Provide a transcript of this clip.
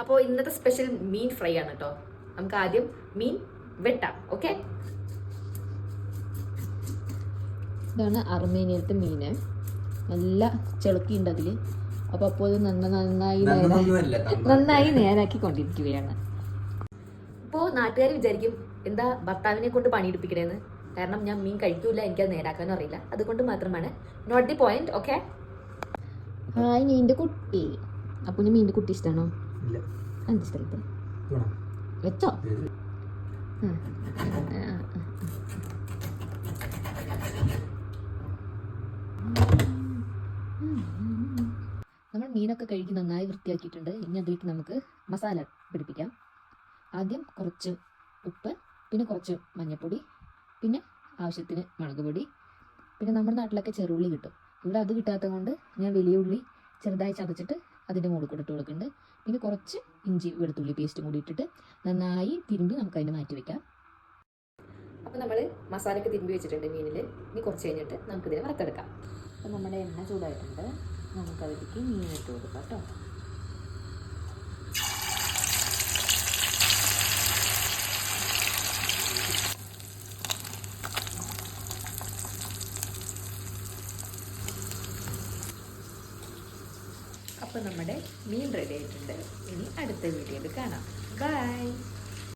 അപ്പോൾ ഇന്നത്തെ സ്പെഷ്യൽ മീൻ ഫ്രൈ ആണ് കേട്ടോ. നമുക്ക് ആദ്യം മീൻ വെട്ടാം. ഓക്കെ, ഇതാണ് അർമേനിയത്തെ മീന്. നല്ല ചെളുക്കിയുണ്ട് അതിൽ. അപ്പോൾ അത് നന്നായി നേരാക്കിക്കൊണ്ടിരിക്കുകയാണ്. ഇപ്പോൾ നാട്ടുകാർ വിചാരിക്കും എന്താ ഭർത്താവിനെ കൊണ്ട് പണിയെടുപ്പിക്കണേന്ന്. കാരണം ഞാൻ മീൻ കഴിക്കൂല, എനിക്കത് നേരാക്കാനും അറിയില്ല. അതുകൊണ്ട് മാത്രമാണ്. Not the point. Okay. Hi മീൻ്റെ കുട്ടി. അപ്പോൾ മീൻ്റെ കുട്ടി ഇഷ്ടമാണോ? എന്ത് സ്ഥലത്ത് വെച്ചോ? നമ്മൾ മീനൊക്കെ കഴുകി നന്നായി വൃത്തിയാക്കിയിട്ടുണ്ട്. ഇനി അതിലേക്ക് നമുക്ക് മസാല പിടിപ്പിക്കാം. ആദ്യം കുറച്ച് ഉപ്പ്, പിന്നെ കുറച്ച് മഞ്ഞൾപ്പൊടി, പിന്നെ ആവശ്യത്തിന് മുളക് പൊടി, പിന്നെ നമ്മുടെ നാട്ടിലൊക്കെ ചെറുള്ളി കിട്ടും. ഇവിടെ അത് കിട്ടാത്തത് കൊണ്ട് ഞാൻ വലിയ ഉള്ളി ചെറുതായി ചതച്ചിട്ട് അതിൻ്റെ മുകളിൽ കൂടെ ഇട്ട് കൊടുക്കുന്നുണ്ട്. പിന്നെ കുറച്ച് ഇഞ്ചി വെളുത്തുള്ളി പേസ്റ്റും കൂടി ഇട്ടിട്ട് നന്നായി തിരുമ്പി നമുക്ക് അതിന് മാറ്റി വെക്കാം. അപ്പോൾ നമ്മൾ മസാലയൊക്കെ തിരുമ്പി വെച്ചിട്ടുണ്ട് മീനിൽ. ഇനി കുറച്ച് കഴിഞ്ഞിട്ട് നമുക്കിതിനെ വറുത്തെടുക്കാം. അപ്പോൾ നമ്മുടെ എണ്ണ ചൂടായിട്ടുണ്ട്. നമുക്കതിലേക്ക് മീൻ ഇട്ട് കൊടുക്കാം കേട്ടോ. അപ്പോൾ നമ്മുടെ മീൻ റെഡി ആയിട്ടുണ്ട്. ഇനി അടുത്ത വീഡിയോയിൽ കാണാം. ബൈ.